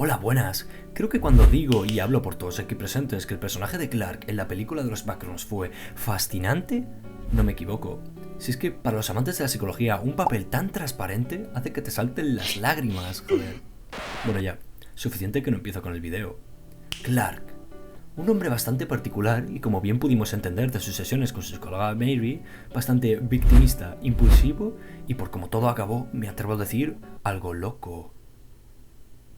Hola, buenas. Creo que cuando digo y hablo por todos aquí presentes que el personaje de Clark en la película de los Backrooms fue fascinante, no me equivoco. Si es que para los amantes de la psicología, un papel tan transparente hace que te salten las lágrimas, joder. Bueno ya, suficiente que no empiezo con el video. Clark. Un hombre bastante particular y, como bien pudimos entender de sus sesiones con su psicóloga Mary, bastante victimista, impulsivo y, por como todo acabó, me atrevo a decir, algo loco.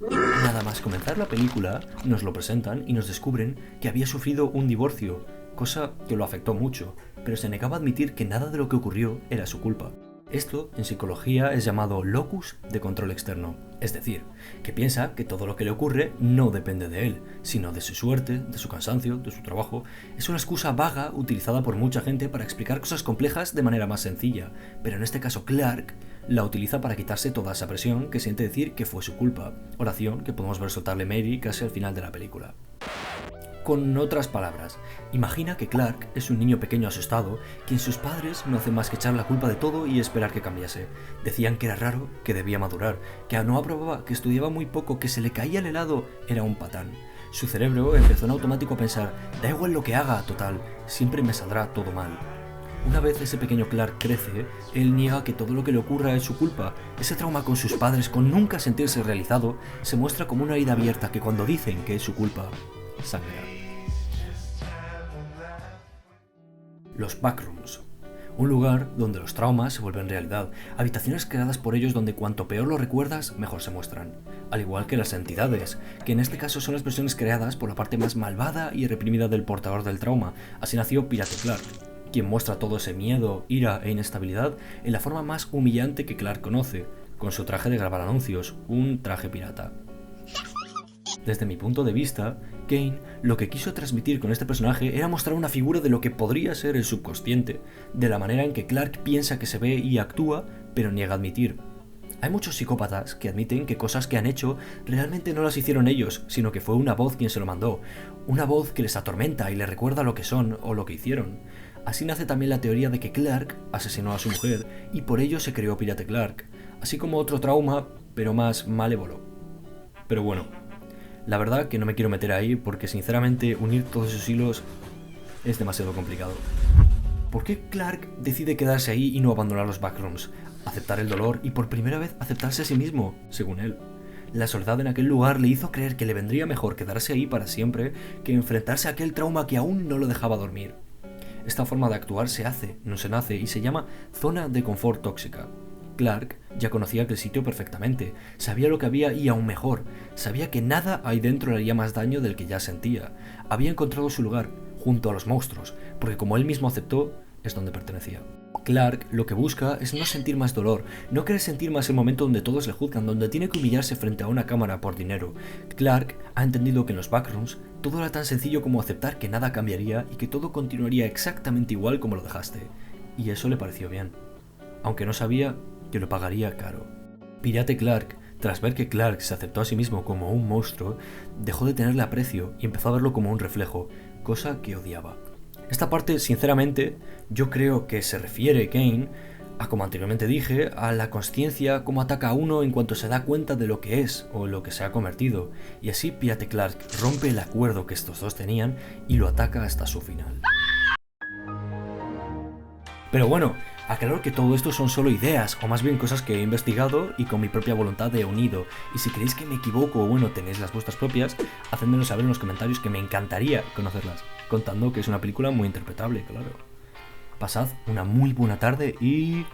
Nada más comenzar la película, nos lo presentan y nos descubren que había sufrido un divorcio, cosa que lo afectó mucho, pero se negaba a admitir que nada de lo que ocurrió era su culpa. Esto, en psicología, es llamado locus de control externo, es decir, que piensa que todo lo que le ocurre no depende de él, sino de su suerte, de su cansancio, de su trabajo. Es una excusa vaga utilizada por mucha gente para explicar cosas complejas de manera más sencilla, pero en este caso Clark la utiliza para quitarse toda esa presión que siente decir que fue su culpa, oración que podemos ver soltarle Mary casi al final de la película. Con otras palabras, imagina que Clark es un niño pequeño asustado, quien sus padres no hacen más que echar la culpa de todo y esperar que cambiase. Decían que era raro, que debía madurar, que no aprobaba, que estudiaba muy poco, que se le caía el helado, era un patán. Su cerebro empezó en automático a pensar, da igual lo que haga, total, siempre me saldrá todo mal. Una vez ese pequeño Clark crece, él niega que todo lo que le ocurra es su culpa. Ese trauma con sus padres, con nunca sentirse realizado, se muestra como una herida abierta que cuando dicen que es su culpa, sangra. Los Backrooms. Un lugar donde los traumas se vuelven realidad, habitaciones creadas por ellos donde cuanto peor lo recuerdas, mejor se muestran. Al igual que las entidades, que en este caso son las versiones creadas por la parte más malvada y reprimida del portador del trauma. Así nació Pirate Clark, quien muestra todo ese miedo, ira e inestabilidad en la forma más humillante que Clark conoce, con su traje de grabar anuncios, un traje pirata. Desde mi punto de vista, Kane lo que quiso transmitir con este personaje era mostrar una figura de lo que podría ser el subconsciente, de la manera en que Clark piensa que se ve y actúa, pero niega a admitir. Hay muchos psicópatas que admiten que cosas que han hecho realmente no las hicieron ellos, sino que fue una voz quien se lo mandó, una voz que les atormenta y les recuerda lo que son o lo que hicieron. Así nace también la teoría de que Clark asesinó a su mujer y por ello se creó Pirate Clark, así como otro trauma, pero más malévolo. Pero bueno, la verdad que no me quiero meter ahí porque sinceramente unir todos esos hilos es demasiado complicado. ¿Por qué Clark decide quedarse ahí y no abandonar los Backrooms? Aceptar el dolor y por primera vez aceptarse a sí mismo, según él. La soledad en aquel lugar le hizo creer que le vendría mejor quedarse ahí para siempre que enfrentarse a aquel trauma que aún no lo dejaba dormir. Esta forma de actuar se hace, no se nace, y se llama zona de confort tóxica. Clark ya conocía aquel sitio perfectamente, sabía lo que había y aún mejor, sabía que nada ahí dentro le haría más daño del que ya sentía. Había encontrado su lugar, junto a los monstruos, porque como él mismo aceptó, es donde pertenecía. Clark lo que busca es no sentir más dolor, no querer sentir más el momento donde todos le juzgan, donde tiene que humillarse frente a una cámara por dinero. Clark ha entendido que en los Backrooms todo era tan sencillo como aceptar que nada cambiaría y que todo continuaría exactamente igual como lo dejaste. Y eso le pareció bien, aunque no sabía que lo pagaría caro. Pirate Clark, tras ver que Clark se aceptó a sí mismo como un monstruo, dejó de tenerle aprecio y empezó a verlo como un reflejo, cosa que odiaba. Esta parte, sinceramente, yo creo que se refiere Kane a, como anteriormente dije, a la consciencia, cómo ataca a uno en cuanto se da cuenta de lo que es o lo que se ha convertido, y así Pirate Clark rompe el acuerdo que estos dos tenían y lo ataca hasta su final. Pero bueno, aclaro que todo esto son solo ideas, o más bien cosas que he investigado y con mi propia voluntad he unido. Y si creéis que me equivoco o bueno, tenéis las vuestras propias, hacedmelo saber en los comentarios que me encantaría conocerlas, contando que es una película muy interpretable, claro. Pasad una muy buena tarde y